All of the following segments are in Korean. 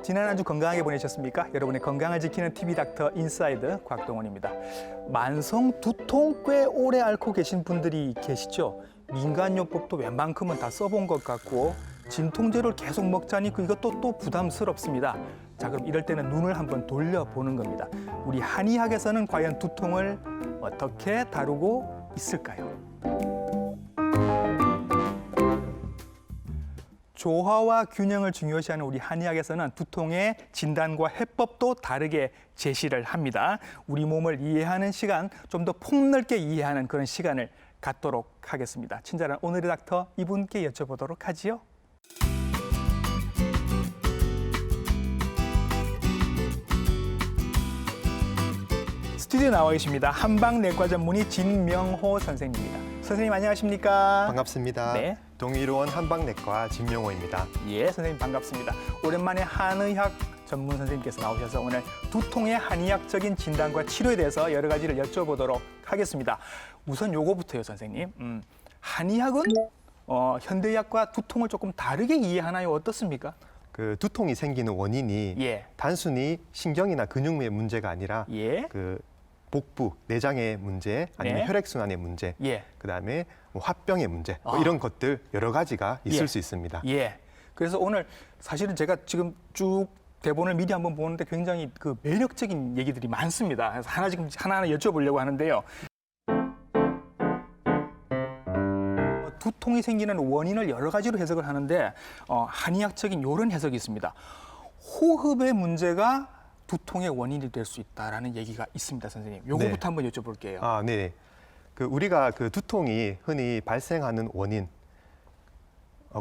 지난 한 주 건강하게 보내셨습니까? 여러분의 건강을 지키는 TV 닥터 인사이드 곽동원입니다. 만성 두통 꽤 오래 앓고 계신 분들이 계시죠? 민간요법도 웬만큼은 다 써본 것 같고 진통제를 계속 먹자니 이것도 또 부담스럽습니다. 자, 그럼 이럴 때는 눈을 한번 돌려보는 겁니다. 우리 한의학에서는 과연 두통을 어떻게 다루고 있을까요? 조화와 균형을 중요시하는 우리 한의학에서는 두통의 진단과 해법도 다르게 제시를 합니다. 우리 몸을 이해하는 시간, 좀 더 폭넓게 이해하는 그런 시간을 갖도록 하겠습니다. 친절한 오늘의 닥터 이분께 여쭤보도록 하지요. 스튜디오에 나와 계십니다. 한방내과 전문의 진명호 선생님입니다. 선생님 안녕하십니까? 반갑습니다. 네. 동의로원 한방내과 진명호입니다. 예, 선생님 반갑습니다. 오랜만에 한의학 전문 선생님께서 나오셔서 오늘 두통의 한의학적인 진단과 치료에 대해서 여러 가지를 여쭤보도록 하겠습니다. 우선 요거부터요, 선생님. 한의학은 현대의학과 두통을 조금 다르게 이해하나요? 어떻습니까? 그 두통이 생기는 원인이 예. 단순히 신경이나 근육의 문제가 아니라 예. 그 복부, 내장의 문제, 아니면 네. 혈액순환의 문제, 예. 그다음에 뭐 화병의 문제, 아. 이런 것들 여러 가지가 있을 예. 수 있습니다. 예. 그래서 오늘 사실은 제가 지금 쭉 대본을 미리 한번 보는데 굉장히 그 매력적인 얘기들이 많습니다. 그래서 하나하나 여쭤보려고 하는데요. 두통이 생기는 원인을 여러 가지로 해석을 하는데 한의학적인 이런 해석이 있습니다. 호흡의 문제가 두통의 원인이 될 수 있다라는 얘기가 있습니다, 선생님. 요거부터 네. 한번 여쭤볼게요. 아, 네. 그 우리가 그 두통이 흔히 발생하는 원인,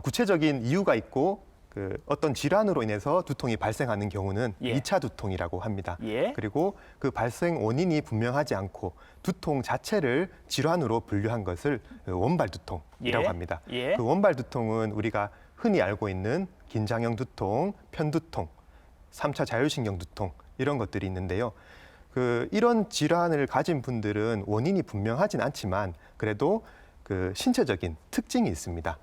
구체적인 이유가 있고 그 어떤 질환으로 인해서 두통이 발생하는 경우는 예. 2차 두통이라고 합니다. 예. 그리고 그 발생 원인이 분명하지 않고 두통 자체를 질환으로 분류한 것을 원발 두통이라고 예. 합니다. 예. 그 원발 두통은 우리가 흔히 알고 있는 긴장형 두통, 편두통, 3차 자율신경 두통 이런 것들이 있는데요. 그 이런 질환을 가진 분들은 원인이 분명하진 않지만 그래도 그 신체적인 특징이 있습니다.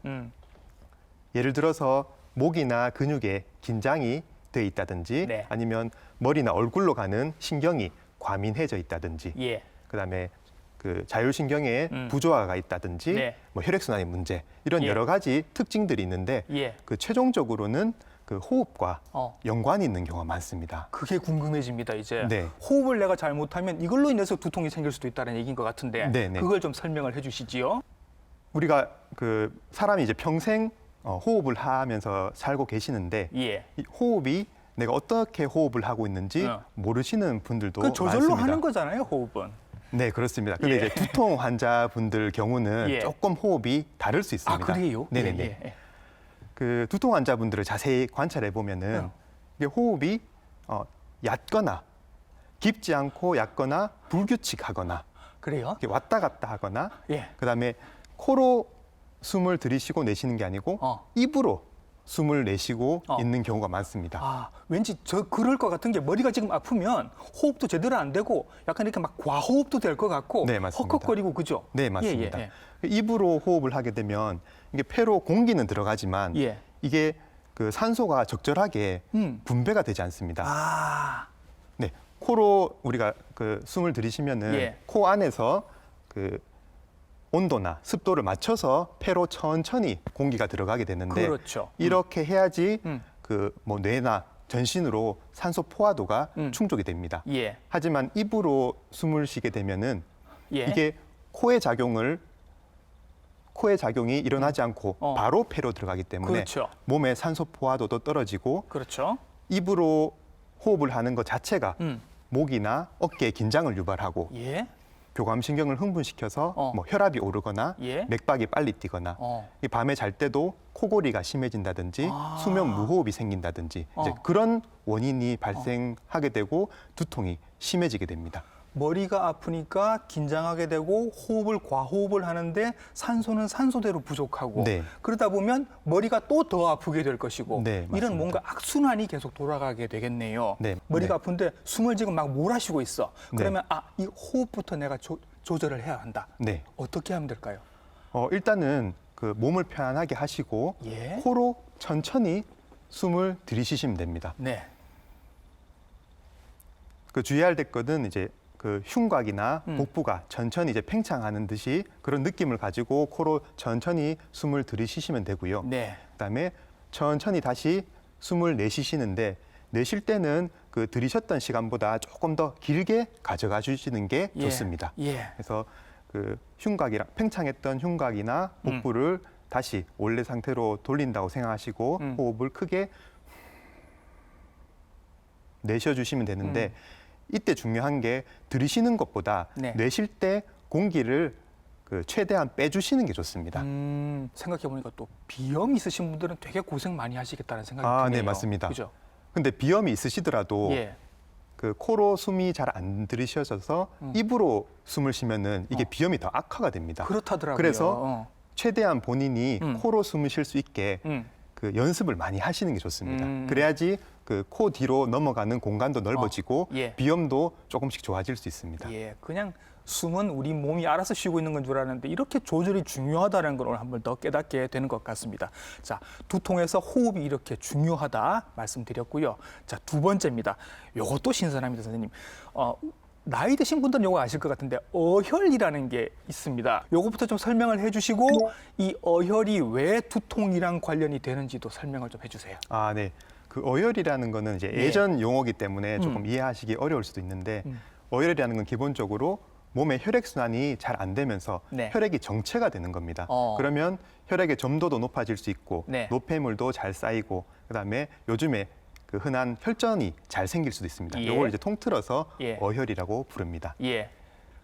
예를 들어서 목이나 근육에 긴장이 돼 있다든지 네. 아니면 머리나 얼굴로 가는 신경이 과민해져 있다든지 예. 그다음에 그 자율신경에 부조화가 있다든지 네. 뭐 혈액순환의 문제 이런 예. 여러 가지 특징들이 있는데 예. 그 최종적으로는 그 호흡과 어. 연관이 있는 경우가 많습니다. 그게 궁금해집니다, 이제. 네. 호흡을 내가 잘못하면 이걸로 인해서 두통이 생길 수도 있다는 얘기인 것 같은데 네, 네. 그걸 좀 설명을 해 주시지요. 우리가 그 사람이 이제 평생 호흡을 하면서 살고 계시는데 예. 이 호흡이 내가 어떻게 호흡을 하고 있는지 어. 모르시는 분들도 그 저절로 많습니다. 하는 거잖아요, 호흡은. 네, 그렇습니다. 근데 예. 이제 두통 환자분들 경우는 예. 조금 호흡이 다를 수 있습니다. 아, 그래요? 네네네. 예, 예. 그 두통 환자분들을 자세히 관찰해 보면은 이게 호흡이 얕거나 깊지 않고 얕거나 불규칙하거나 그래요? 이렇게 왔다 갔다 하거나 예. 그다음에 코로 숨을 들이쉬고 내쉬는 게 아니고 입으로 숨을 내쉬고 있는 경우가 많습니다. 아, 왠지 그럴 것 같은 게 머리가 지금 아프면 호흡도 제대로 안 되고 약간 이렇게 막 과호흡도 될 것 같고 네, 맞습니다. 헉헉거리고 그죠? 네, 맞습니다. 예, 입으로 호흡을 하게 되면 이게 폐로 공기는 들어가지만 예. 이게 그 산소가 적절하게 분배가 되지 않습니다. 아, 네, 코로 우리가 그 숨을 들이쉬면은 예. 코 안에서 그 온도나 습도를 맞춰서 폐로 천천히 공기가 들어가게 되는데 그렇죠. 이렇게 해야지 그 뭐 뇌나 전신으로 산소 포화도가 충족이 됩니다. 예. 하지만 입으로 숨을 쉬게 되면은 예. 이게 코의 작용이 일어나지 않고 바로 폐로 들어가기 때문에 그렇죠. 몸의 산소 포화도도 떨어지고 그렇죠. 입으로 호흡을 하는 것 자체가 목이나 어깨에 긴장을 유발하고 예. 교감신경을 흥분시켜서 뭐 혈압이 오르거나 예. 맥박이 빨리 뛰거나 이 밤에 잘 때도 코골이가 심해진다든지 수면 무호흡이 생긴다든지 이제 그런 원인이 발생하게 되고 두통이 심해지게 됩니다. 머리가 아프니까 긴장하게 되고 호흡을 과호흡을 하는데 산소는 산소대로 부족하고 네. 그러다 보면 머리가 또 더 아프게 될 것이고 네, 맞습니다. 이런 뭔가 악순환이 계속 돌아가게 되겠네요. 네, 머리가 네. 아픈데 숨을 지금 막 몰아쉬고 있어. 네. 그러면 이 호흡부터 내가 조절을 해야 한다. 네. 어떻게 하면 될까요? 일단은 그 몸을 편안하게 하시고 예. 코로 천천히 숨을 들이쉬시면 됩니다. 네. 그 주의할 것은 이제 그 흉곽이나 복부가 천천히 이제 팽창하는 듯이 그런 느낌을 가지고 코로 천천히 숨을 들이쉬시면 되고요. 네. 그다음에 천천히 다시 숨을 내쉬시는데 내쉴 때는 그 들이셨던 시간보다 조금 더 길게 가져가 주시는 게 예. 좋습니다. 예. 그래서 그 흉곽이랑 팽창했던 흉곽이나 복부를 다시 원래 상태로 돌린다고 생각하시고 호흡을 크게 내쉬어주시면 되는데 이때 중요한 게 들이쉬는 것보다 네. 내쉴 때 공기를 그 최대한 빼주시는 게 좋습니다. 생각해 보니까 또 비염 있으신 분들은 되게 고생 많이 하시겠다는 생각이 아, 드네요. 네, 맞습니다. 그죠? 근데 비염이 있으시더라도 예. 그 코로 숨이 잘 안 들이쉬어져서 입으로 숨을 쉬면은 이게 비염이 더 악화가 됩니다. 그렇다더라고요. 그래서 최대한 본인이 음. 코로 숨을 쉴 수 있게 그 연습을 많이 하시는 게 좋습니다. 그래야지 그 코 뒤로 넘어가는 공간도 넓어지고 예. 비염도 조금씩 좋아질 수 있습니다. 예, 그냥 숨은 우리 몸이 알아서 쉬고 있는 건 줄 알았는데 이렇게 조절이 중요하다는 걸 오늘 한 번 더 깨닫게 되는 것 같습니다. 자, 두통에서 호흡이 이렇게 중요하다 말씀드렸고요. 자, 두 번째입니다. 요것도 신선합니다, 선생님. 나이 드신 분들은 요거 아실 것 같은데 어혈이라는 게 있습니다. 요거부터 좀 설명을 해주시고 이 어혈이 왜 두통이랑 관련이 되는지도 설명을 좀 해주세요. 아, 네. 그 어혈이라는 거는 이제 예. 예전 용어기 때문에 조금 이해하시기 어려울 수도 있는데 어혈이라는 건 기본적으로 몸의 혈액 순환이 잘 안 되면서 네. 혈액이 정체가 되는 겁니다. 그러면 혈액의 점도도 높아질 수 있고 네. 노폐물도 잘 쌓이고 그다음에 요즘에 그 흔한 혈전이 잘 생길 수도 있습니다. 예. 이걸 이제 통틀어서 예. 어혈이라고 부릅니다. 예.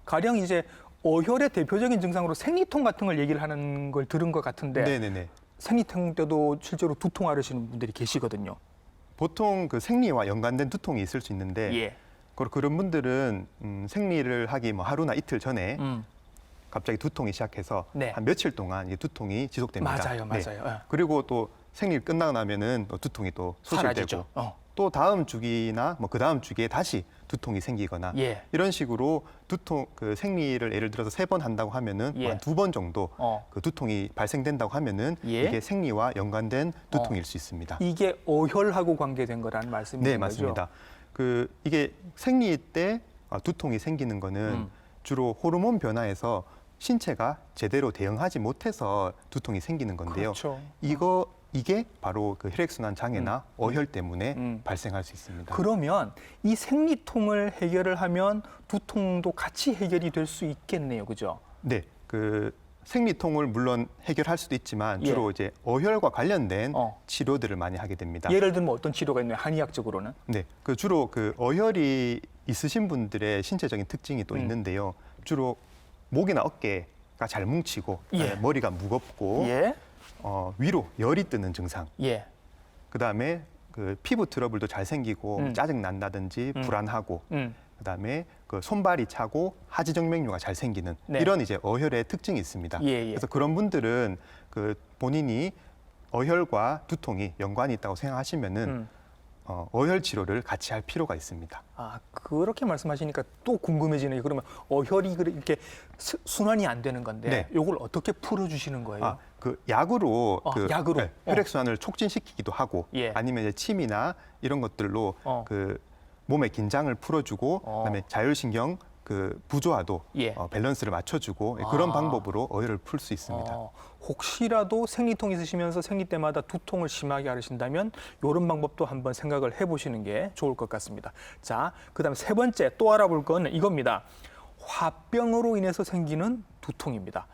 가령 이제 어혈의 대표적인 증상으로 생리통 같은 걸 얘기를 하는 걸 들은 것 같은데 네네네. 생리통 때도 실제로 두통 앓으시는 분들이 계시거든요. 보통 그 생리와 연관된 두통이 있을 수 있는데 예. 그런 분들은 생리를 하기 뭐 하루나 이틀 전에 음. 갑자기 두통이 시작해서 네. 한 며칠 동안 이 두통이 지속됩니다. 맞아요, 네. 맞아요. 예. 그리고 또 생리 끝나고 나면은 또 두통이 또 사라지죠. 소실되고 또 다음 주기나 뭐 그 다음 주기에 다시 두통이 생기거나 예. 이런 식으로 두통 그 생리를 예를 들어서 3번 한다고 하면은 예. 한 2번 정도 그 두통이 발생된다고 하면은 예. 이게 생리와 연관된 두통일 수 있습니다. 이게 어혈하고 관계된 거라는 말씀이신 네, 거죠? 맞습니다. 그 이게 생리 때 두통이 생기는 거는 주로 호르몬 변화에서 신체가 제대로 대응하지 못해서 두통이 생기는 건데요. 그렇죠. 이게 바로 그 혈액순환 장애나 어혈 때문에 발생할 수 있습니다. 그러면 이 생리통을 해결을 하면 두통도 같이 해결이 될 수 있겠네요, 그죠? 네, 그 생리통을 물론 해결할 수도 있지만 예. 주로 이제 어혈과 관련된 어. 치료들을 많이 하게 됩니다. 예를 들면 어떤 치료가 있나요, 한의학적으로는? 네, 그 주로 그 어혈이 있으신 분들의 신체적인 특징이 또 있는데요. 주로 목이나 어깨가 잘 뭉치고 예. 머리가 무겁고 예, 위로 열이 뜨는 증상. 예, 그다음에 그 피부 트러블도 잘 생기고 짜증 난다든지 불안하고 그다음에 그 손발이 차고 하지정맥류가 잘 생기는 네. 이런 이제 어혈의 특징이 있습니다. 예, 예. 그래서 그런 분들은 그 본인이 어혈과 두통이 연관이 있다고 생각하시면은 어혈 치료를 같이 할 필요가 있습니다. 아, 그렇게 말씀하시니까 또 궁금해지네요. 그러면 어혈이 이렇게 순환이 안 되는 건데 네. 이걸 어떻게 풀어주시는 거예요? 그 약으로 약으로? 혈액 순환을 促진시키기도 하고 예. 아니면 이제 침이나 이런 것들로 어. 몸의 긴장을 풀어주고 그다음에 자율신경 그 부조화도 예. 밸런스를 맞춰주고 그런 방법으로 어혈을 풀 수 있습니다. 혹시라도 생리통 있으시면서 생리 때마다 두통을 심하게 앓으신다면 이런 방법도 한번 생각을 해보시는 게 좋을 것 같습니다. 자, 그다음 세 번째 또 알아볼 건 이겁니다. 화병으로 인해서 생기는 두통입니다.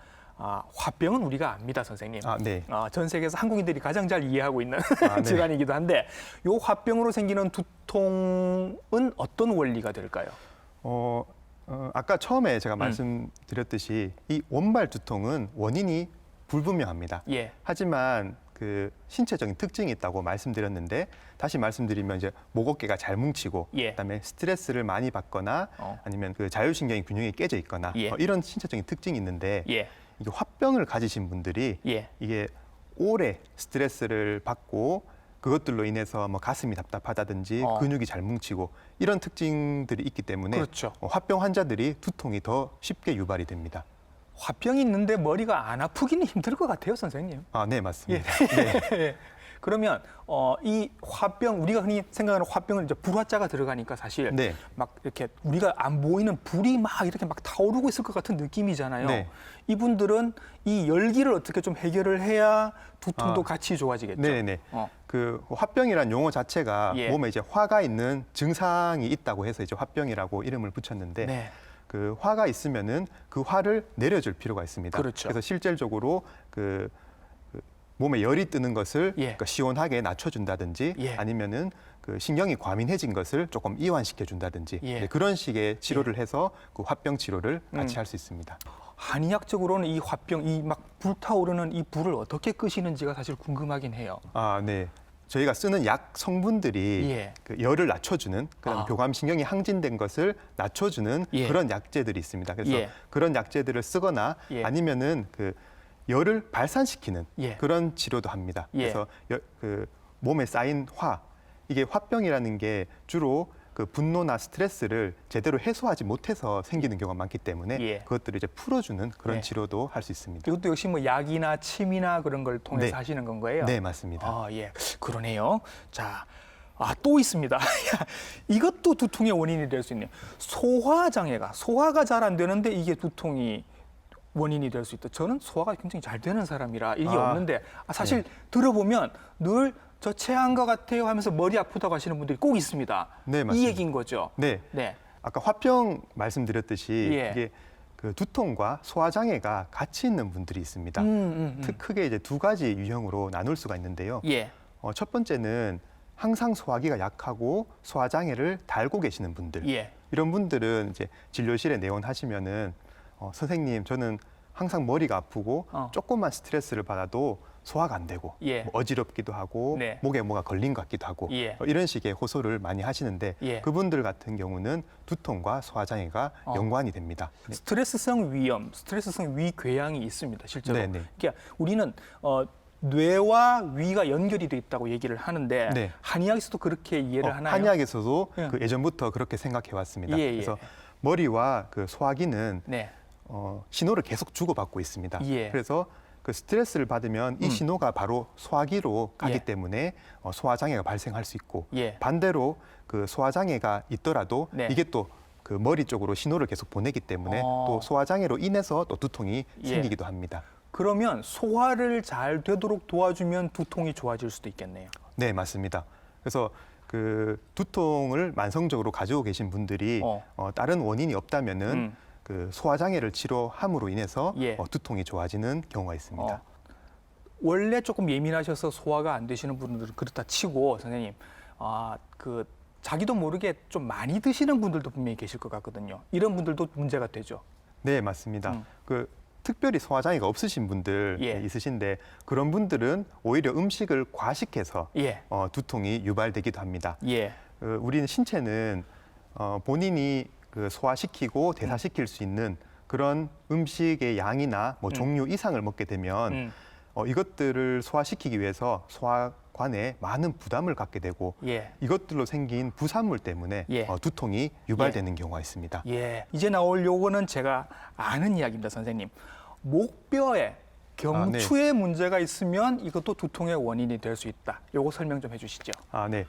화병은 우리가 압니다, 선생님. 네. 전 세계에서 한국인들이 가장 잘 이해하고 있는 네. 질환이기도 한데 이 화병으로 생기는 두통은 어떤 원리가 될까요? 아까 처음에 제가 말씀드렸듯이 이 원발 두통은 원인이 불분명합니다. 예. 하지만 그 신체적인 특징이 있다고 말씀드렸는데 다시 말씀드리면 이제 목 어깨가 잘 뭉치고 예. 그다음에 스트레스를 많이 받거나 아니면 그 자율신경이 균형이 깨져 있거나 예. 이런 신체적인 특징이 있는데 예. 이게 화병을 가지신 분들이 예. 이게 오래 스트레스를 받고 그것들로 인해서 뭐 가슴이 답답하다든지 근육이 잘 뭉치고 이런 특징들이 있기 때문에 그렇죠. 화병 환자들이 두통이 더 쉽게 유발이 됩니다. 화병이 있는데 머리가 안 아프기는 힘들 것 같아요, 선생님. 네, 맞습니다. 예. 그러면 이 화병 우리가 흔히 생각하는 화병은 이제 불화자가 들어가니까 사실 네. 막 이렇게 우리가 안 보이는 불이 막 이렇게 막 타오르고 있을 것 같은 느낌이잖아요. 네. 이분들은 이 열기를 어떻게 좀 해결을 해야 두통도 아. 같이 좋아지겠죠. 네네. 그 화병이란 용어 자체가 예. 몸에 이제 화가 있는 증상이 있다고 해서 이제 화병이라고 이름을 붙였는데 네. 그 화가 있으면은 그 화를 내려줄 필요가 있습니다. 그렇죠. 그래서 실질적으로 그 몸에 열이 뜨는 것을 예. 그러니까 시원하게 낮춰준다든지 예. 아니면은 그 신경이 과민해진 것을 조금 이완시켜 준다든지 예. 네, 그런 식의 치료를 해서 그 화병 치료를 같이 음. 할 수 있습니다. 한의학적으로는 이 화병, 이 막 불타오르는 이 불을 어떻게 끄시는지가 사실 궁금하긴 해요. 아, 네. 저희가 쓰는 약 성분들이 예. 그 열을 낮춰주는 그런 아. 교감신경이 항진된 것을 낮춰주는 예. 그런 약제들이 있습니다. 그래서 예. 그런 약제들을 쓰거나 예. 아니면은 그 열을 발산시키는 예. 그런 치료도 합니다. 예. 그래서 그 몸에 쌓인 화, 이게 화병이라는 게 주로 그 분노나 스트레스를 제대로 해소하지 못해서 생기는 경우가 많기 때문에 예. 그것들을 이제 풀어주는 그런 네. 치료도 할 수 있습니다. 이것도 역시 뭐 약이나 침이나 그런 걸 통해서 네. 하시는 건 거예요? 네, 맞습니다. 아, 예. 그러네요. 자, 또 있습니다. 이것도 두통의 원인이 될 수 있네요. 소화가 잘 안 되는데 이게 두통이 원인이 될 수 있다. 저는 소화가 굉장히 잘 되는 사람이라 이게 아, 없는데 사실 네. 들어보면 늘 저 체한 것 같아요 하면서 머리 아프다고 하시는 분들이 꼭 있습니다. 네, 이 맞습니다. 얘기인 거죠. 네. 네. 아까 화병 말씀드렸듯이 예. 이게 그 두통과 소화 장애가 같이 있는 분들이 있습니다. 크게 이제 두 가지 유형으로 나눌 수가 있는데요. 예. 첫 번째는 항상 소화기가 약하고 소화 장애를 달고 계시는 분들. 예. 이런 분들은 이제 진료실에 내원하시면은 선생님 저는 항상 머리가 아프고 조금만 스트레스를 받아도 소화가 안 되고 예. 뭐 어지럽기도 하고 네. 목에 뭐가 걸린 것 같기도 하고 예. 이런 식의 호소를 많이 하시는데 예. 그분들 같은 경우는 두통과 소화 장애가 연관이 됩니다. 네. 스트레스성 위염, 스트레스성 위궤양이 있습니다. 실제로. 네네. 그러니까 우리는 뇌와 위가 연결이 돼 있다고 얘기를 하는데 네. 한의학에서도 그렇게 이해를 하나요? 한의학에서도 예. 그 예전부터 그렇게 생각해 왔습니다. 예, 예. 그래서 머리와 그 소화기는 네. 신호를 계속 주고받고 있습니다. 예. 그래서 그 스트레스를 받으면 이 신호가 바로 소화기로 가기 예. 때문에 소화 장애가 발생할 수 있고 예. 반대로 그 소화 장애가 있더라도 네. 이게 또 그 머리 쪽으로 신호를 계속 보내기 때문에 어. 또 소화 장애로 인해서 또 두통이 예. 생기기도 합니다. 그러면 소화를 잘 되도록 도와주면 두통이 좋아질 수도 있겠네요. 네, 맞습니다. 그래서 그 두통을 만성적으로 가지고 계신 분들이 다른 원인이 없다면은 그 소화 장애를 치료함으로 인해서 예. 두통이 좋아지는 경우가 있습니다. 원래 조금 예민하셔서 소화가 안 되시는 분들은 그렇다 치고 선생님, 그 자기도 모르게 좀 많이 드시는 분들도 분명히 계실 것 같거든요. 이런 분들도 문제가 되죠. 네, 맞습니다. 그 특별히 소화 장애가 없으신 분들 예. 있으신데 그런 분들은 오히려 음식을 과식해서 예. 두통이 유발되기도 합니다. 예. 우리는 신체는 본인이 그 소화시키고 대사시킬 수 있는 그런 음식의 양이나 뭐 종류 이상을 먹게 되면 이것들을 소화시키기 위해서 소화관에 많은 부담을 갖게 되고 예. 이것들로 생긴 부산물 때문에 예. 두통이 유발되는 경우가 있습니다. 예. 이제 나올 요거는 제가 아는 이야기입니다, 선생님. 목뼈에 경추에 문제가 있으면 이것도 두통의 원인이 될 수 있다. 요거 설명 좀 해주시죠. 네.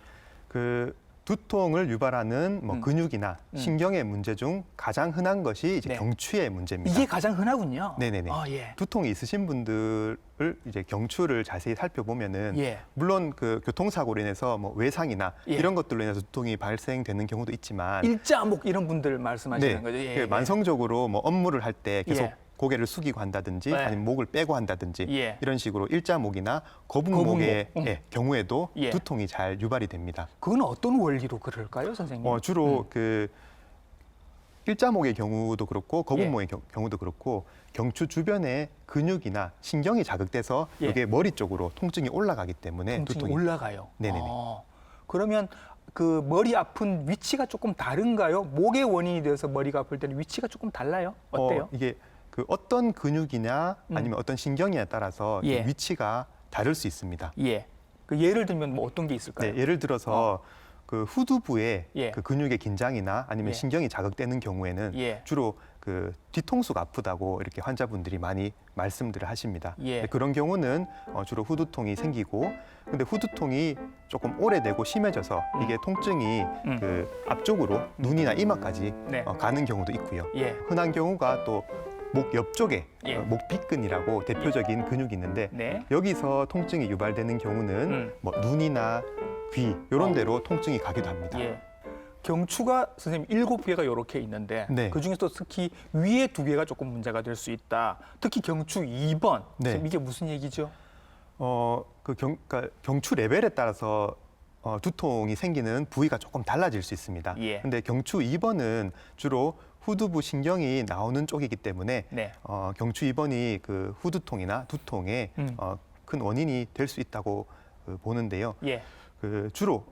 그 두통을 유발하는 뭐 근육이나 신경의 문제 중 가장 흔한 것이 이제 네. 경추의 문제입니다. 이게 가장 흔하군요. 네네네. 예. 두통이 있으신 분들을 이제 경추를 자세히 살펴보면은 예. 물론 그 교통사고로 인해서 뭐 외상이나 예. 이런 것들로 인해서 두통이 발생되는 경우도 있지만 일자목 이런 분들 말씀하시는 거죠. 예. 그 만성적으로 뭐 업무를 할 때 계속 예. 고개를 숙이고 한다든지 네. 아니면 목을 빼고 한다든지 예. 이런 식으로 일자목이나 거북목의 경우에도 예. 두통이 잘 유발이 됩니다. 그건 어떤 원리로 그럴까요, 선생님? 주로 그 일자목의 경우도 그렇고 거북목의 경우도 그렇고 경추 주변의 근육이나 신경이 자극돼서 예. 이게 머리 쪽으로 통증이 올라가기 때문에 통증이 두통이 올라가요. 네네네. 그러면 그 머리 아픈 위치가 조금 다른가요? 목의 원인이 돼서 머리가 아플 때는 위치가 조금 달라요? 어때요? 이게 그 어떤 근육이냐 아니면 어떤 신경이냐에 따라서 예. 그 위치가 다를 수 있습니다. 예. 그 예를 들면 뭐 어떤 게 있을까요? 네, 예를 들어서 그 후두부에 예. 그 근육의 긴장이나 아니면 예. 신경이 자극되는 경우에는 예. 주로 그 뒤통수가 아프다고 이렇게 환자분들이 많이 말씀들을 하십니다. 예. 근데 그런 경우는 주로 후두통이 생기고, 근데 후두통이 조금 오래되고 심해져서 이게 통증이 그 앞쪽으로 눈이나 이마까지 네. 가는 경우도 있고요. 예. 흔한 경우가 또 목 옆쪽에 예. 목비근이라고 대표적인 근육이 있는데 네. 여기서 통증이 유발되는 경우는 뭐 눈이나 귀 이런 데로 통증이 가기도 합니다. 예. 경추가 선생님 7개가 이렇게 있는데 네. 그중에서 특히 위에 2개가 조금 문제가 될 수 있다. 특히 경추 2번. 네. 선생님 이게 무슨 얘기죠? 그러니까 경추 레벨에 따라서 두통이 생기는 부위가 조금 달라질 수 있습니다. 예. 근데 경추 2번은 주로 후두부 신경이 나오는 쪽이기 때문에 네. 경추 2번이 그 후두통이나 두통의 큰 원인이 될 수 있다고 보는데요. 예. 그 주로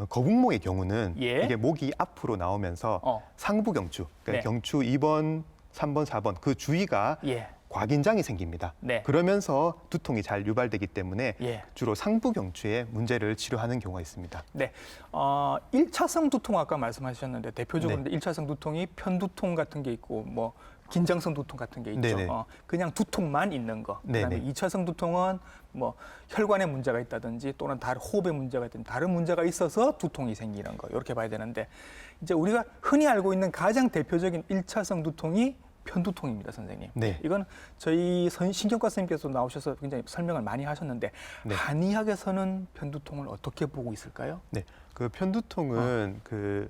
거북목의 경우는 예. 이게 목이 앞으로 나오면서 상부 경추, 그러니까 네. 경추 2번, 3번, 4번 그 주위가 예. 과긴장이 생깁니다. 네. 그러면서 두통이 잘 유발되기 때문에 예. 주로 상부 경추의 문제를 치료하는 경우가 있습니다. 네. 1차성 두통 아까 말씀하셨는데 대표적으로 네. 1차성 두통이 편두통 같은 게 있고 뭐 긴장성 두통 같은 게 있죠. 네네. 그냥 두통만 있는 거. 그다음에 네네. 2차성 두통은 뭐 혈관에 문제가 있다든지 또는 다른 호흡에 문제가 있든지 다른 문제가 있어서 두통이 생기는 거. 이렇게 봐야 되는데 이제 우리가 흔히 알고 있는 가장 대표적인 1차성 두통이 편두통입니다, 선생님. 네. 이건 저희 신경과 선생님께서 나오셔서 굉장히 설명을 많이 하셨는데 네. 한의학에서는 편두통을 어떻게 보고 있을까요? 네, 그 편두통은 그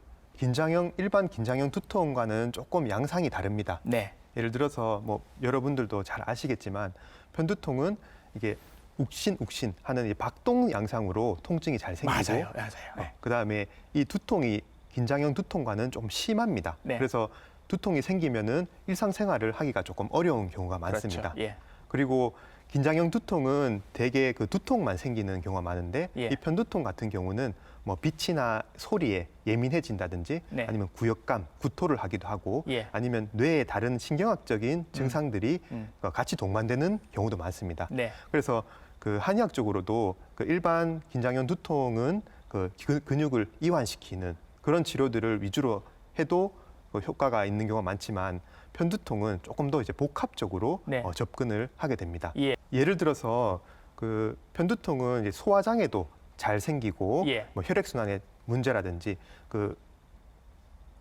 일반 긴장형 두통과는 조금 양상이 다릅니다. 네. 예를 들어서 뭐 여러분들도 잘 아시겠지만 편두통은 이게 욱신욱신 하는 이 박동 양상으로 통증이 잘 생기고, 맞아요. 네. 그다음에 이 두통이 긴장형 두통과는 좀 심합니다. 네. 그래서 두통이 생기면은 일상생활을 하기가 조금 어려운 경우가 많습니다. 그렇죠. 예. 그리고 긴장형 두통은 대개 그 두통만 생기는 경우가 많은데 예. 이 편두통 같은 경우는 뭐 빛이나 소리에 예민해진다든지 네. 아니면 구역감, 구토를 하기도 하고 예. 아니면 뇌의 다른 신경학적인 증상들이 음. 같이 동반되는 경우도 많습니다. 네. 그래서 그 한의학적으로도 그 일반 긴장형 두통은 그 근육을 이완시키는 그런 치료들을 위주로 해도 그 효과가 있는 경우가 많지만 편두통은 조금 더 이제 복합적으로 네. 접근을 하게 됩니다. 예. 예를 들어서 그 편두통은 이제 소화장애도 잘 생기고 예. 뭐 혈액순환의 문제라든지 그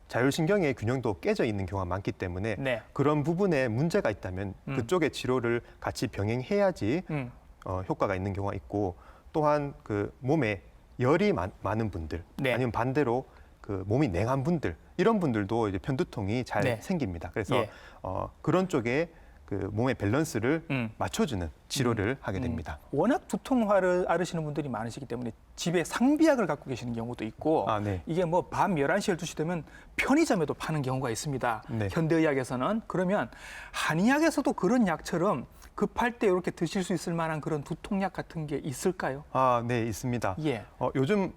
자율신경의 균형도 깨져 있는 경우가 많기 때문에 네. 그런 부분에 문제가 있다면 그쪽의 치료를 같이 병행해야지 효과가 있는 경우가 있고, 또한 그 몸에 열이 많은 분들 네. 아니면 반대로 그 몸이 냉한 분들 이런 분들도 이제 편두통이 잘 네. 생깁니다. 그래서 예. 그런 쪽에 그 몸의 밸런스를 맞춰주는 치료를 하게 됩니다. 워낙 두통화를 앓으시는 분들이 많으시기 때문에 집에 상비약을 갖고 계시는 경우도 있고 네. 이게 뭐 밤 11시, 12시 되면 편의점에도 파는 경우가 있습니다. 네. 현대의학에서는. 그러면 한의학에서도 그런 약처럼 급할 때 이렇게 드실 수 있을 만한 그런 두통약 같은 게 있을까요? 네, 있습니다. 예. 요즘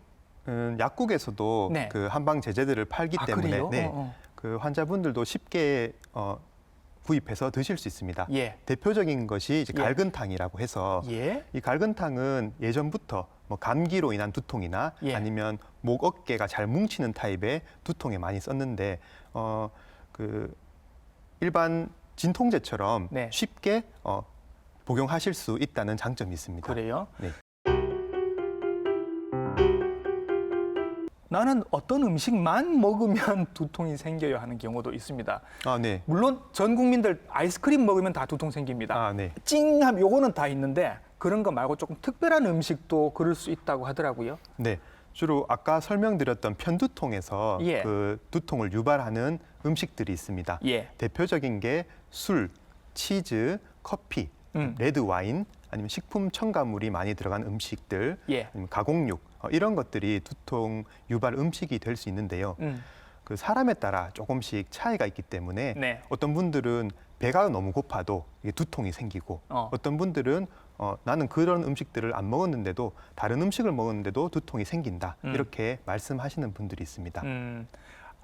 약국에서도 네. 그 한방 제제들을 팔기 때문에 그래요? 네, 그 환자분들도 쉽게 구입해서 드실 수 있습니다. 예. 대표적인 것이 이제 예. 갈근탕이라고 해서 예. 이 갈근탕은 예전부터 뭐 감기로 인한 두통이나 예. 아니면 목 어깨가 잘 뭉치는 타입의 두통에 많이 썼는데 그 일반 진통제처럼 네. 쉽게 복용하실 수 있다는 장점이 있습니다. 그래요? 네. 나는 어떤 음식만 먹으면 두통이 생겨요 하는 경우도 있습니다. 네. 물론 전 국민들 아이스크림 먹으면 다 두통 생깁니다. 네. 찡함 요거는 다 있는데 그런 거 말고 조금 특별한 음식도 그럴 수 있다고 하더라고요. 네. 주로 아까 설명드렸던 편두통에서 예. 그 두통을 유발하는 음식들이 있습니다. 예. 대표적인 게 술, 치즈, 커피, 레드 와인, 아니면 식품 첨가물이 많이 들어간 음식들, 예. 아니면 가공육 이런 것들이 두통 유발 음식이 될 수 있는데요. 그 사람에 따라 조금씩 차이가 있기 때문에 네. 어떤 분들은 배가 너무 고파도 이게 두통이 생기고 어떤 분들은 나는 그런 음식들을 안 먹었는데도 다른 음식을 먹었는데도 두통이 생긴다 이렇게 말씀하시는 분들이 있습니다.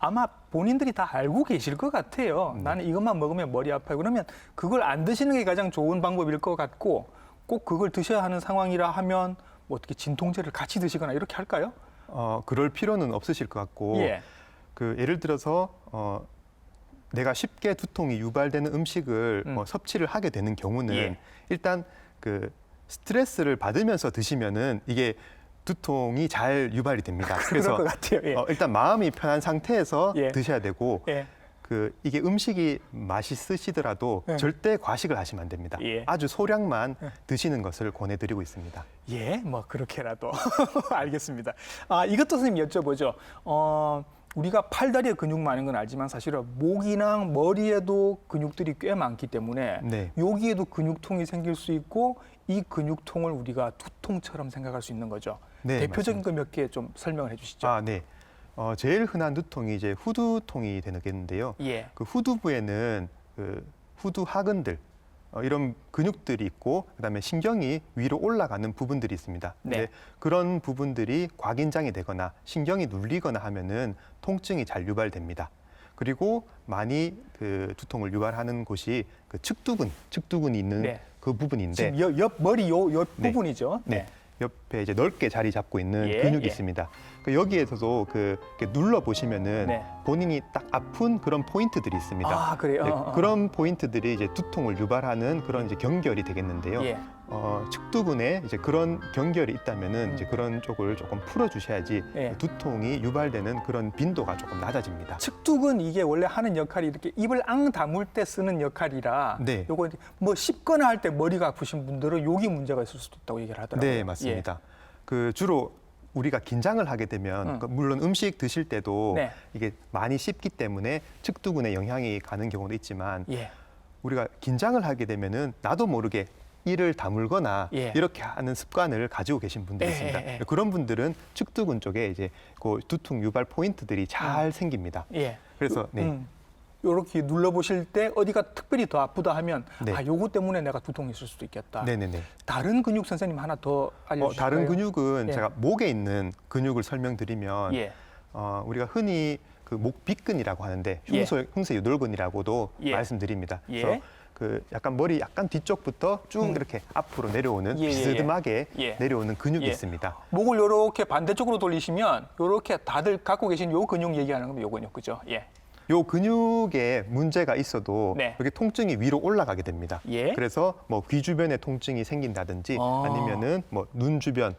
아마 본인들이 다 알고 계실 것 같아요. 나는 이것만 먹으면 머리 아파요. 그러면 그걸 안 드시는 게 가장 좋은 방법일 것 같고 꼭 그걸 드셔야 하는 상황이라 하면 뭐 어떻게 진통제를 같이 드시거나 이렇게 할까요? 그럴 필요는 없으실 것 같고 예. 그 예를 들어서 내가 쉽게 두통이 유발되는 음식을 섭취를 하게 되는 경우는 예. 일단 그 스트레스를 받으면서 드시면은 이게 두통이 잘 유발이 됩니다. 그럴 것 같아요. 예. 일단 마음이 편한 상태에서 예. 드셔야 되고 예. 이게 음식이 맛있으시더라도 예. 절대 과식을 하시면 안 됩니다. 예. 아주 소량만 드시는 것을 권해드리고 있습니다. 예, 뭐 그렇게라도 알겠습니다. 이것도 선생님 여쭤보죠. 우리가 팔다리에 근육 많은 건 알지만 사실은 목이나 머리에도 근육들이 꽤 많기 때문에 네. 여기에도 근육통이 생길 수 있고 이 근육통을 우리가 두통처럼 생각할 수 있는 거죠. 네, 대표적인 거 몇 개 좀 설명을 해주시죠. 네. 제일 흔한 두통이 이제 후두통이 되겠는데요. 예. 그 후두부에는 그 후두 하근들 이런 근육들이 있고 그다음에 신경이 위로 올라가는 부분들이 있습니다. 네. 근데 그런 부분들이 과긴장이 되거나 신경이 눌리거나 하면은 통증이 잘 유발됩니다. 그리고 많이 그 두통을 유발하는 곳이 그 측두근이 있는 네. 그 부분인데 지금 머리 옆 네. 부분이죠. 네. 옆에 이제 넓게 자리 잡고 있는 예, 근육이 예. 있습니다. 여기에서도 이렇게 눌러 보시면은 네. 본인이 딱 아픈 그런 포인트들이 있습니다. 그래요. 네, 그런 포인트들이 이제 두통을 유발하는 그런 이제 경결이 되겠는데요. 예. 측두근에 이제 그런 경결이 있다면은 이제 그런 쪽을 조금 풀어주셔야지 예. 두통이 유발되는 그런 빈도가 조금 낮아집니다. 측두근 이게 원래 하는 역할이 이렇게 입을 앙 다물 때 쓰는 역할이라 네. 요거 뭐 씹거나 할 때 머리가 아프신 분들은 여기 문제가 있을 수도 있다고 얘기를 하더라고요. 네, 맞습니다. 주로 우리가 긴장을 하게 되면 물론 음식 드실 때도 네. 이게 많이 씹기 때문에 측두근에 영향이 가는 경우도 있지만 예. 우리가 긴장을 하게 되면은 나도 모르게 이를 다물거나 예. 이렇게 하는 습관을 가지고 계신 분들이 예, 있습니다. 예, 예. 그런 분들은 측두근 쪽에 이제 그 두통 유발 포인트들이 잘 생깁니다. 예. 그래서 네. 요렇게 눌러 보실 때 어디가 특별히 더 아프다 하면 네. 요거 때문에 내가 두통이 있을 수도 있겠다. 네네네. 다른 근육 선생님 하나 더 알려 주실까요? 다른 근육은 예. 제가 목에 있는 근육을 설명드리면 예. 우리가 흔히 그 목 빗근이라고 하는데 예. 흉쇄 유돌근이라고도 예. 말씀드립니다. 예. 그래서 그 약간 머리 약간 뒤쪽부터 쭉 이렇게 앞으로 내려오는 예, 예, 예. 비스듬하게 예. 내려오는 근육이 예. 있습니다. 목을 요렇게 반대쪽으로 돌리시면 요렇게 다들 갖고 계신 요 근육 얘기하는 겁니다. 요 근육 그죠? 예. 요 근육에 문제가 있어도 네. 이렇게 통증이 위로 올라가게 됩니다. 예. 그래서 뭐 귀 주변에 통증이 생긴다든지 아니면은 뭐 눈 주변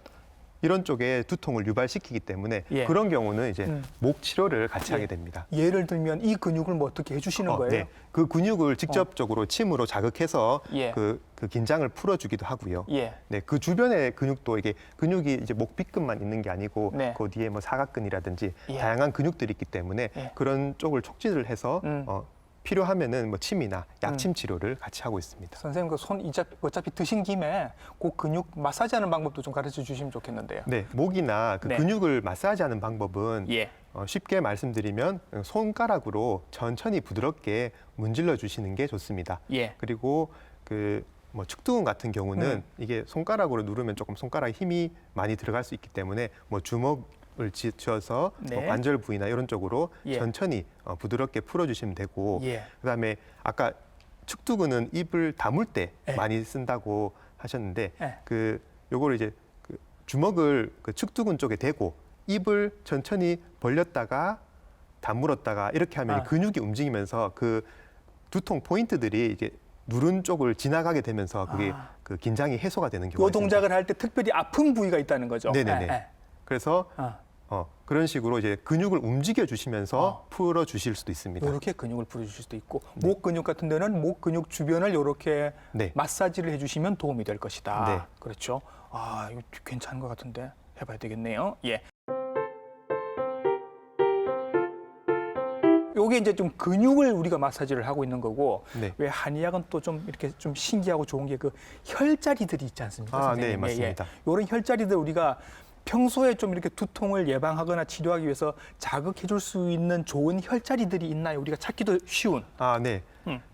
이런 쪽에 두통을 유발시키기 때문에 예. 그런 경우는 이제 목 치료를 같이 하게 됩니다. 예를 들면 이 근육을 뭐 어떻게 해주시는 거예요? 네. 그 근육을 직접적으로 침으로 자극해서 예. 그 긴장을 풀어주기도 하고요. 예. 네, 그 주변의 근육도 이게 근육이 이제 목 빗근만 있는 게 아니고 네. 그 뒤에 뭐 사각근이라든지 예. 다양한 근육들이 있기 때문에 예. 그런 쪽을 촉진을 해서 필요하면은 뭐 침이나 약침 치료를 같이 하고 있습니다. 선생님 그 손 어차피 드신 김에 그 근육 마사지하는 방법도 좀 가르쳐 주시면 좋겠는데요. 네, 목이나 그 네. 근육을 마사지하는 방법은 예. 쉽게 말씀드리면 손가락으로 천천히 부드럽게 문질러 주시는 게 좋습니다. 예. 그리고 그 뭐 측두근 같은 경우는 이게 손가락으로 누르면 조금 손가락에 힘이 많이 들어갈 수 있기 때문에 뭐 주먹을 쥐어서 네. 뭐 관절 부위나 이런 쪽으로 예. 천천히 부드럽게 풀어주시면 되고 예. 그다음에 아까 측두근은 입을 다물 때 예. 많이 쓴다고 하셨는데 예. 요거를 이제 그 주먹을 그 측두근 쪽에 대고 입을 천천히 벌렸다가 다물었다가 이렇게 하면 근육이 움직이면서 그 두통 포인트들이 이게 누른 쪽을 지나가게 되면서 그게 그 긴장이 해소가 되는 경우가 요 있습니다. 동작을 할 때 특별히 아픈 부위가 있다는 거죠. 네네네. 예, 예. 그래서 그런 식으로 이제 근육을 움직여 주시면서 풀어 주실 수도 있습니다. 이렇게 근육을 풀어주실 수도 있고 목 근육 같은 데는 목 근육 주변을 이렇게 네. 마사지를 해주시면 도움이 될 것이다. 네. 그렇죠. 이거 괜찮은 것 같은데 해봐야 되겠네요. 예. 요게 이제 좀 근육을 우리가 마사지를 하고 있는 거고 네. 왜 한의학은 또 좀 이렇게 좀 신기하고 좋은 게 그 혈자리들이 있지 않습니까, 선생님? 네, 맞습니다. 이런 혈자리들 우리가 평소에 좀 이렇게 두통을 예방하거나 치료하기 위해서 자극해 줄 수 있는 좋은 혈자리들이 있나요? 우리가 찾기도 쉬운. 네.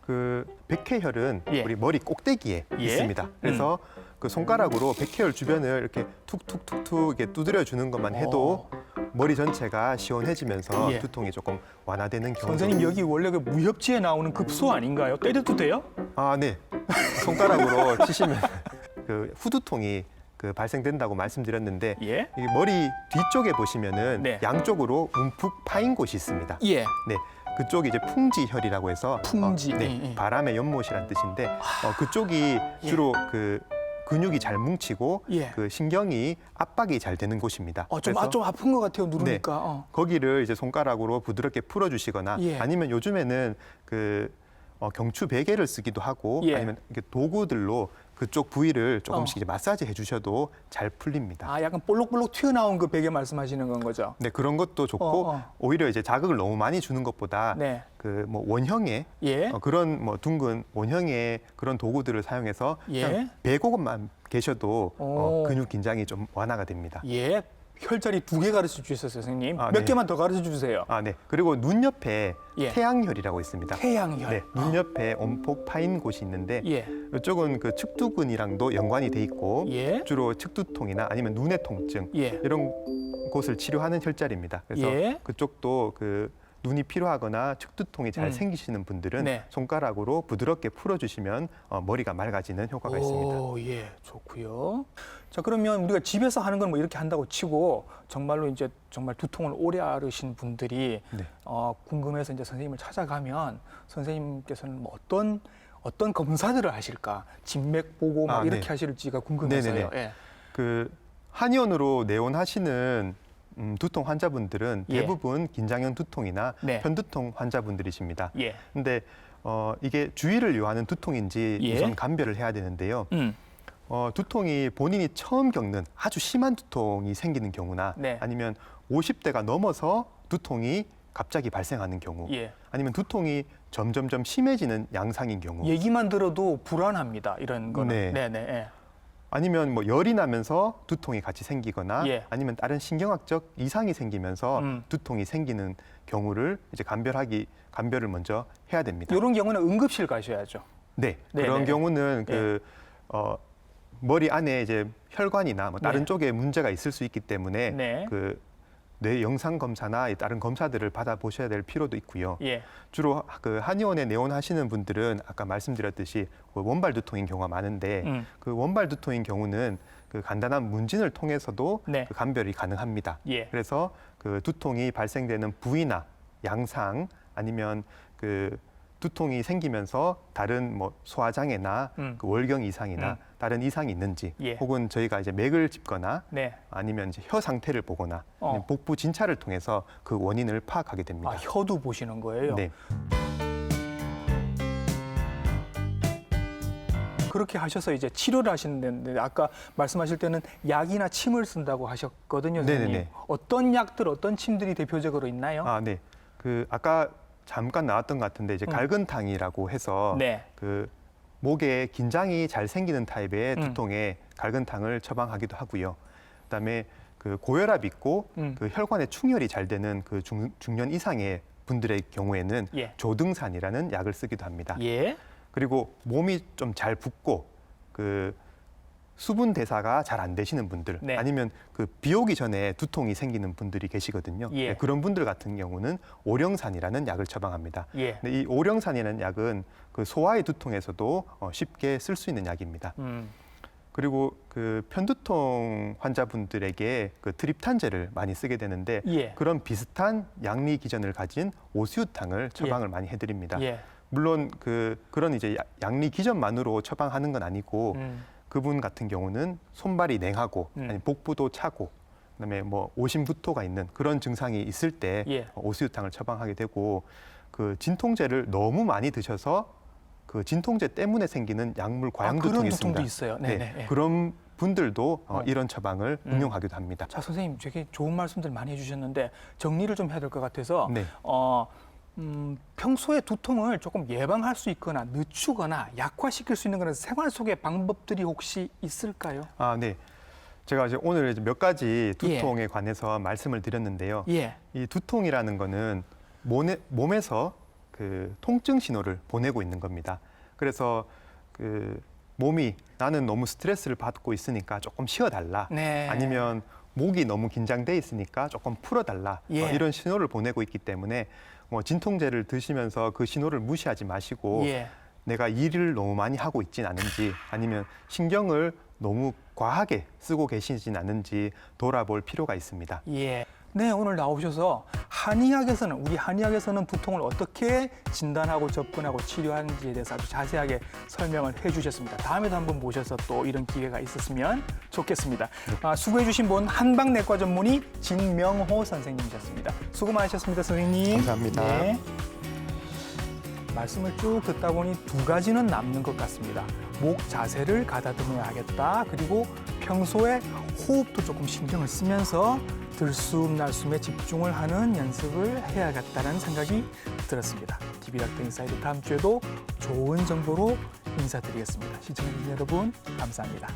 그 백회혈은 예. 우리 머리 꼭대기에 예. 있습니다. 그래서 그 손가락으로 백회혈 주변을 이렇게 툭툭툭툭 이렇게 두드려 주는 것만 해도 머리 전체가 시원해지면서 예. 두통이 조금 완화되는 경우. 선생님 여기 원래 그 무협지에 나오는 급소 아닌가요? 때려도 돼요? 네. 손가락으로 치시면 그 후두통이 그 발생된다고 말씀드렸는데 예. 이 머리 뒤쪽에 보시면은 네. 양쪽으로 움푹 파인 곳이 있습니다. 예. 네. 그쪽이 이제 풍지혈이라고 해서 풍지. 네, 바람의 연못이란 뜻인데 그쪽이 주로 그 근육이 잘 뭉치고 예. 그 신경이 압박이 잘 되는 곳입니다. 좀 아픈 것 같아요. 누르니까. 거기를 이제 손가락으로 부드럽게 풀어주시거나 예. 아니면 요즘에는 그 경추 베개를 쓰기도 하고 예. 아니면 이렇게 도구들로 그쪽 부위를 조금씩 이제 마사지 해주셔도 잘 풀립니다. 아, 약간 볼록볼록 튀어나온 그 베개 말씀하시는 건 거죠? 네, 그런 것도 좋고 오히려 이제 자극을 너무 많이 주는 것보다 네. 그 뭐 원형의 예. 그런 뭐 둥근 원형의 그런 도구들을 사용해서 예. 그냥 베고만 계셔도 오. 근육 긴장이 좀 완화가 됩니다. 예. 혈자리 2개 가르쳐 주셨어요, 선생님. 아, 몇 네. 개만 더 가르쳐 주세요. 네. 그리고 눈 옆에 예. 태양혈이라고 있습니다. 태양혈. 네, 눈 옆에 온폭 파인 곳이 있는데 예. 이쪽은 그 측두근이랑도 연관이 돼 있고 예. 주로 측두통이나 아니면 눈의 통증 예. 이런 곳을 치료하는 혈자리입니다. 그래서 예. 그쪽도 그 눈이 필요하거나 측두통이 잘 생기시는 분들은 네. 손가락으로 부드럽게 풀어주시면 머리가 맑아지는 효과가 있습니다. 오, 예, 좋고요. 자, 그러면 우리가 집에서 하는 건 뭐 이렇게 한다고 치고 정말로 이제 정말 두통을 오래 앓으신 분들이 네. 궁금해서 이제 선생님을 찾아가면 선생님께서는 뭐 어떤 검사들을 하실까? 진맥 보고 막 이렇게 네. 하실지가 궁금해서요. 네네네. 예. 그 한의원으로 내원하시는 두통 환자분들은 예. 대부분 긴장형 두통이나 네. 편두통 환자분들이십니다. 예. 근데 이게 주의를 요하는 두통인지 예. 우선 감별을 해야 되는데요. 음. 두통이 본인이 처음 겪는 아주 심한 두통이 생기는 경우나 네. 아니면 50대가 넘어서 두통이 갑자기 발생하는 경우 예. 아니면 두통이 점점점 심해지는 양상인 경우 얘기만 들어도 불안합니다. 이런 거는. 네. 네네. 예. 아니면 뭐 열이 나면서 두통이 같이 생기거나 예. 아니면 다른 신경학적 이상이 생기면서 음. 두통이 생기는 경우를 이제 감별을 먼저 해야 됩니다. 이런 경우는 응급실 가셔야죠. 네, 네네. 그런 경우는 그 머리 안에 이제 혈관이나 뭐 다른 네. 쪽에 문제가 있을 수 있기 때문에 네. 그 뇌 영상 검사나 다른 검사들을 받아 보셔야 될 필요도 있고요. 예. 주로 그 한의원에 내원하시는 분들은 아까 말씀드렸듯이 그 원발 두통인 경우가 많은데 그 원발 두통인 경우는 그 간단한 문진을 통해서도 네. 그 감별이 가능합니다. 예. 그래서 그 두통이 발생되는 부위나 양상 아니면 그 두통이 생기면서 다른 뭐 소화장애나 그 월경 이상이나 다른 이상이 있는지 예. 혹은 저희가 이제 맥을 짚거나 네. 아니면 이제 혀 상태를 보거나 아니면 복부 진찰을 통해서 그 원인을 파악하게 됩니다. 아, 혀도 보시는 거예요? 네. 그렇게 하셔서 이제 치료를 하시는데 아까 말씀하실 때는 약이나 침을 쓴다고 하셨거든요, 선생님. 네네네. 어떤 약들, 어떤 침들이 대표적으로 있나요? 네. 그 아까 잠깐 나왔던 것 같은데 이제 갈근탕이라고 해서 네. 그 목에 긴장이 잘 생기는 타입의 두통에 갈근탕을 처방하기도 하고요. 그다음에 그 고혈압 있고 그 혈관에 충혈이 잘 되는 그 중년 이상의 분들의 경우에는 예. 조등산이라는 약을 쓰기도 합니다. 예. 그리고 몸이 좀 잘 붓고 그 수분 대사가 잘 안 되시는 분들 네. 아니면 그 비 오기 전에 두통이 생기는 분들이 계시거든요. 예. 네, 그런 분들 같은 경우는 오령산이라는 약을 처방합니다. 예. 근데 이 오령산이라는 약은 그 소화의 두통에서도 쉽게 쓸 수 있는 약입니다. 그리고 그 편두통 환자분들에게 그 트립탄제를 많이 쓰게 되는데 예. 그런 비슷한 양리 기전을 가진 오수유탕을 처방을 많이 해드립니다. 예. 물론 그런 이제 양리 기전만으로 처방하는 건 아니고 그분 같은 경우는 손발이 냉하고 아니 복부도 차고 그다음에 뭐 오심부토가 있는 그런 증상이 있을 때 예. 오수유탕을 처방하게 되고 그 진통제를 너무 많이 드셔서 그 진통제 때문에 생기는 약물 과양 그런 두통이 두통도 있습니다. 있어요. 네네. 예. 그런 분들도 이런 처방을 응용하기도 합니다. 자, 선생님 되게 좋은 말씀들 많이 해주셨는데 정리를 좀 해야 될 것 같아서 네. 평소에 두통을 조금 예방할 수 있거나 늦추거나 약화시킬 수 있는 그런 생활 속의 방법들이 혹시 있을까요? 네. 제가 이제 오늘 이제 몇 가지 두통에 관해서 말씀을 드렸는데요. 예. 이 두통이라는 거는 몸에서 그 통증 신호를 보내고 있는 겁니다. 그래서 그 몸이 나는 너무 스트레스를 받고 있으니까 조금 쉬어달라. 네. 아니면 목이 너무 긴장돼 있으니까 조금 풀어달라. 예. 이런 신호를 보내고 있기 때문에 뭐 진통제를 드시면서 그 신호를 무시하지 마시고 예. 내가 일을 너무 많이 하고 있진 않은지 아니면 신경을 너무 과하게 쓰고 계시진 않은지 돌아볼 필요가 있습니다. 예. 네, 오늘 나오셔서 우리 한의학에서는 두통을 어떻게 진단하고 접근하고 치료하는지에 대해서 아주 자세하게 설명을 해주셨습니다. 다음에도 한번 모셔서 또 이런 기회가 있었으면 좋겠습니다. 수고해 주신 분 한방내과 전문의 진명호 선생님이셨습니다. 수고 많으셨습니다, 선생님. 감사합니다. 네. 말씀을 쭉 듣다 보니 두 가지는 남는 것 같습니다. 목 자세를 가다듬어야 하겠다. 그리고 평소에 호흡도 조금 신경을 쓰면서 들숨 날숨에 집중을 하는 연습을 해야겠다는 생각이 들었습니다. TV닥터 인사이드 다음 주에도 좋은 정보로 인사드리겠습니다. 시청해주신 여러분 감사합니다.